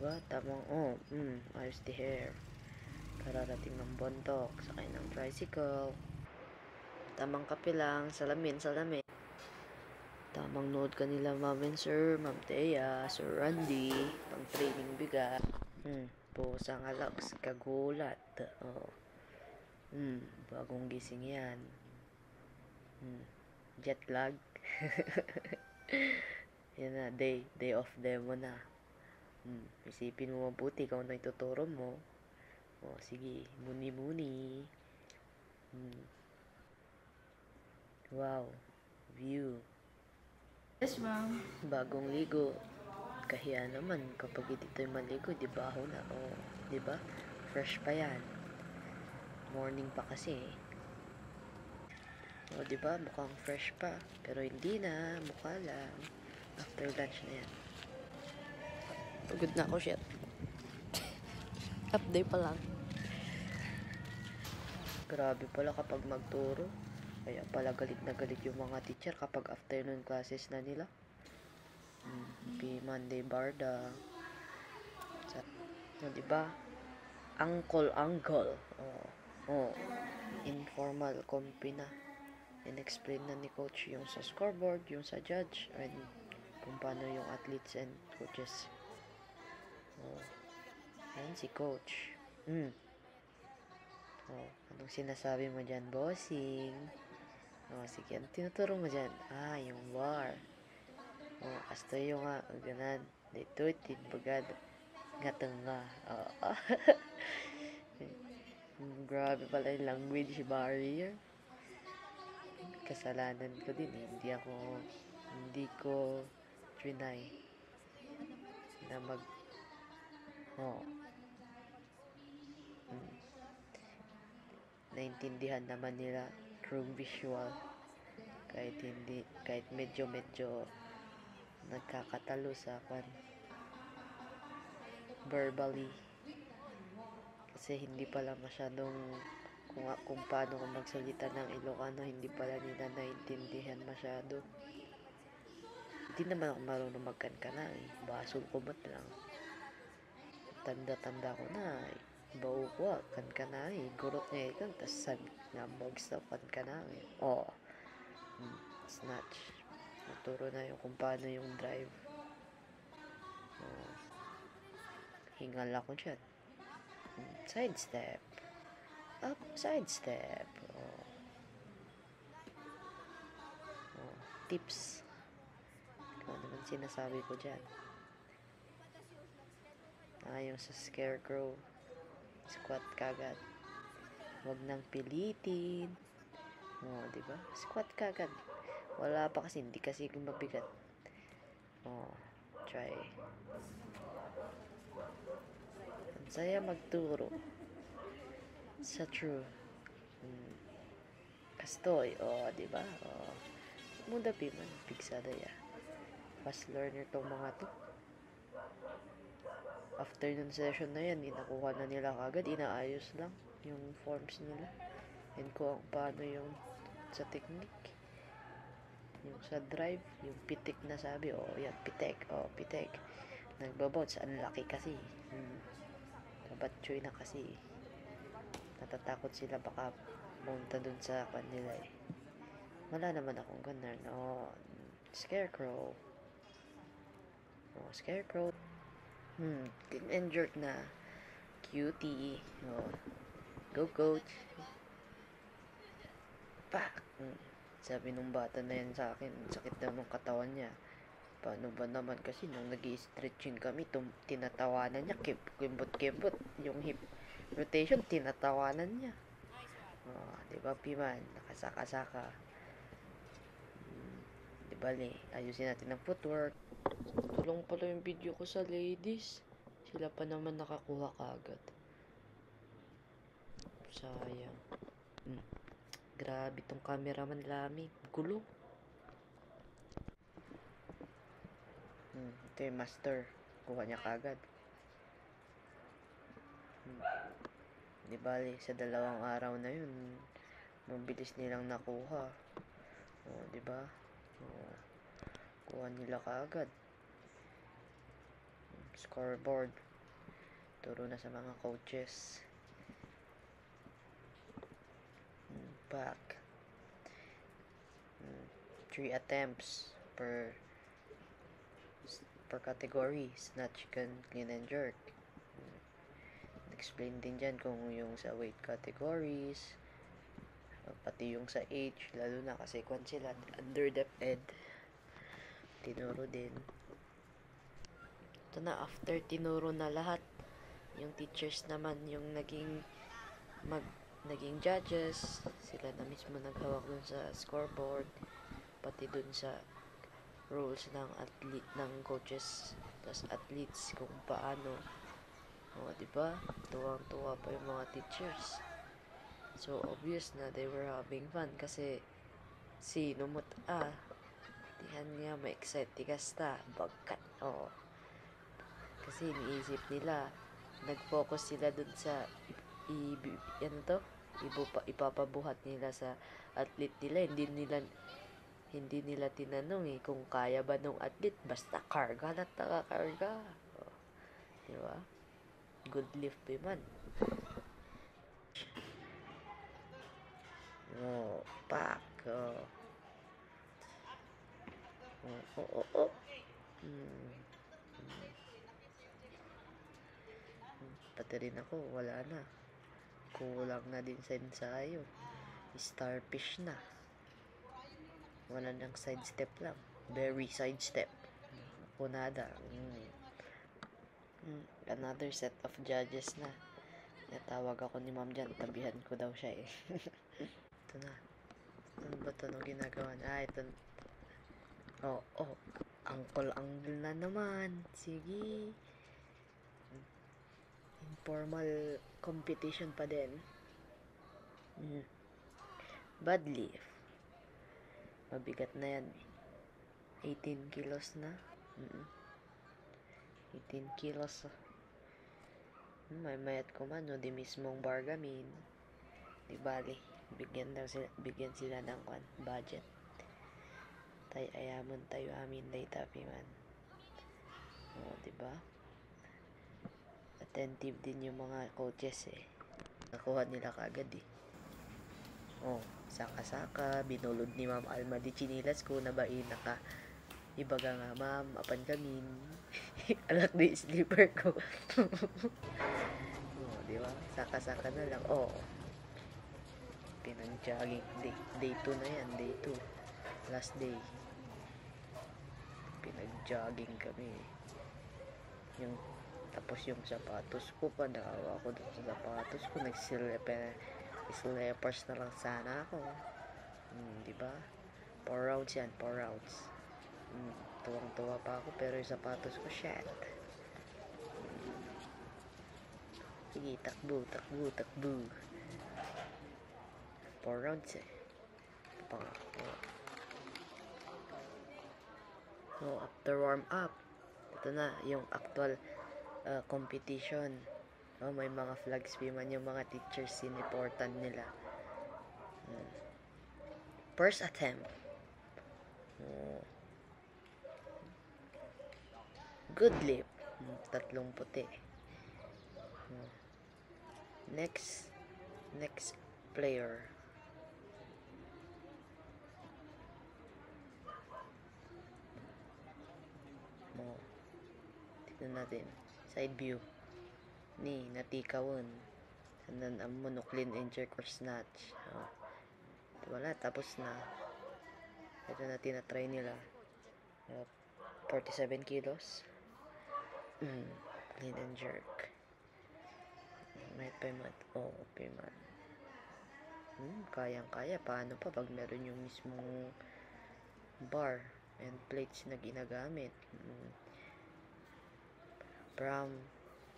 Diba? Tamang, ayos the hair. Kararating ng bundok, sakay ng tricycle. Tamang kape lang, salamin. Tamang nood kanila Ma'am and Sir, Ma'am Thea, Sir Randy, pang training bigat. Pusang alags, kagulat. Oh. Bagong gising yan. Jet lag. Yan na, day off demo na. Isipin mo mabuti kung ano ituturo mo. O, sige, muni. Wow, view. Yes, ma'am. Bagong ligo. Kahiya naman kapag hindi tayo maligo, di ba ako na? O, di ba? Fresh pa yan. Morning pa kasi. O, di ba? Mukhang fresh pa. Pero hindi na, mukha lang. After lunch na yan. Pagod na ako, shit. Update pa lang. Grabe pala kapag magturo. Kaya pala galit na galit yung mga teacher kapag afternoon classes na nila. Monday Barda. Diba? Uncle. Informal compi na. In-explain na ni coach yung sa scoreboard, yung sa judge, and kung paano yung athletes and coaches. Ayan si coach. Anong sinasabi mo dyan, bossing? Sige, ang tinuturo mo dyan? Yung war. Kasto yung nga, ganan. Dito, bagad. Gatang nga. Grabe pala yung language barrier. Kasalanan ko din eh. Hindi ko trinay na naintindihan naman nila through visual. Kahit medyo nagkakatalo sa verbally. Kasi hindi pala masyadong kung paano ko magsalita ng Ilocano, hindi pala nila naintindihan masyado. Hindi naman ako marunong magkankana eh. Basol ko ba't lang. Tanda ko na eh. Bau ko, kankana eh. Gurot niya ikan, tas sag nga bags na kankana eh. Snatch. Naturo na yung kung paano yung drive. Hingal ako dyan. Side step. Up, side step. Tips. Ano naman sinasabi ko dyan? Yung sa scarecrow. Squat kagad. Huwag nang pilitin. Diba? Squat kagad. Wala pa kasi, hindi kasi mabigat. Try. Ang saya magturo. Sa true. Kastoy. Diba? Muda piman. Pigsada ya. Fast learner tong mga to. Afternoon session na yan, inakuha na nila kagad. Inaayos lang yung forms nila. And kung paano yung sa technique. Yung sa drive, yung pitik na sabi, yan, pitek. Nagbabounce, ang laki kasi. Nabatchoy na kasi. Natatakot sila baka punta dun sa kanila eh. Wala naman akong ganun. Scarecrow. Scarecrow. Clean and jerk na. Cutie. Go coach. Pak! Sabi nung bata na yan sa akin, sakit daw ng katawan niya. Paano ba naman kasi nung nag-i-stretching kami, tinatawanan niya, kembot. Yung hip rotation, tinatawanan niya. Diba, Piman? Nakasaka-saka. Bale, ayusin natin ang footwork. Tulong pala yung video ko sa ladies. Sila pa naman nakakuha kagad. Sayang. Grabe tong cameraman lami. Gulo. Ito yung master. Kuha niya kagad. Di bale, sa 2 araw na yun, mabilis nilang nakuha. Diba? Kuha nila kaagad. Scoreboard. Turo na sa mga coaches. Back. 3 attempts per category. Snatch, clean and jerk. Explain din dyan kung yung sa weight categories, pati yung sa age, lalo na kasi kung sila under DepEd, tinuro din. Ito na, after tinuro na lahat, yung teachers naman yung naging judges. Sila na mismo naghawak dun sa scoreboard, pati dun sa rules ng coaches tas athletes kung paano. Diba? Tuwang-tuwa pa yung mga teachers. So, obvious na they were having fun kasi sino mo tihan niya ma-excite kasta bagkat. Kasi iniisip nila, nag-focus sila dun sa ipapabuhat nila sa athlete nila. Hindi nila tinanong kung kaya ba nung athlete, basta karga na karga. Diba? Good lift pa man. Pack. Pati rin ako, wala na. Kulang na din sa ensayo. Starfish na. Wala nang side step lang. Very side step. Punada. Another set of judges na. Natawag ako ni ma'am dyan. Tabihan ko daw siya Ito na. Ano ba ito nung ginagawa niya? Ito. Uncle angle na naman. Sige. Informal competition pa din. Bad lift. Mabigat na yan. 18 kilos na. 18 kilos. May mayat ko man, di mismong bargamin. Di bali. Bigyan sila ng budget. Ayamon tayo amin day tapi man. Diba? Attentive din yung mga coaches Nakuha nila kagad saka-saka, binulod ni Ma'am Alma di chinilas ko na baina ka. Ibaga nga, ma'am, apan kamin. Alak di sleeper ko. Diba? Saka-saka na lang. Pinag-jogging. Day 2 na yan. Day 2. Last day. Pinag-jogging kami. Tapos yung sapatos ko pa, nakawa ko doon sa sapatos ko. Slippers na lang sana ako. Diba? 4 rounds yan. 4 rounds. Tuwang-tuwa pa ako pero yung sapatos ko, shit. Sige, takbo. 4 rounds after warm up, ito na yung actual competition. May mga flags man yung mga teachers siniportan nila. First attempt. Good lip. 3 puti. Next player. Tignan natin. Side view. Natikawon. Sandan ang monoclean and jerk or snatch. Wala, tapos na. Ito na tinatry nila. 47 kilos. Clean and jerk. May payment. Payment. Kayang-kaya. Paano pa pag meron yung mismong bar and plates na ginagamit? From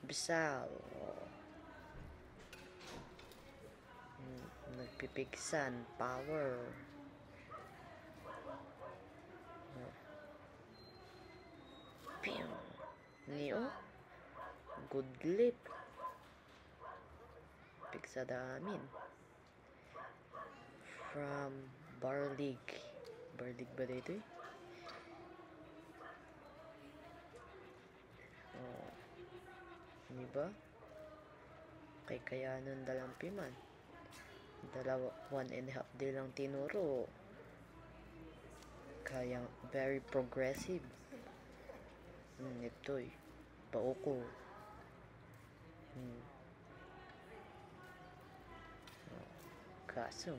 Bisal. Nagpipigsan. Power. Good lip. Pigsa damin. From Barlig. Barlig ba dito diba? kay kayanan dalampi man. Dalawa, 1.5 day lang tinuro. Kaya very progressive. Ito'y pauko. Kaso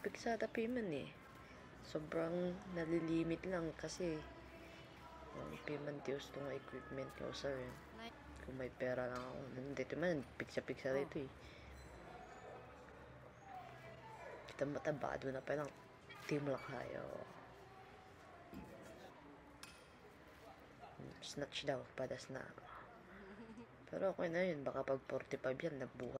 piksada payment eh. Sobrang nalilimit lang kasi payment use itong equipment ko sir. Kung may pera lang ako. Dito man, piksa-piksa dito eh. Kita mataba, doon na pa lang team lakayo. Snatch daw, padas na. Pero okay na yun, baka pag 45 yan, nabuhay.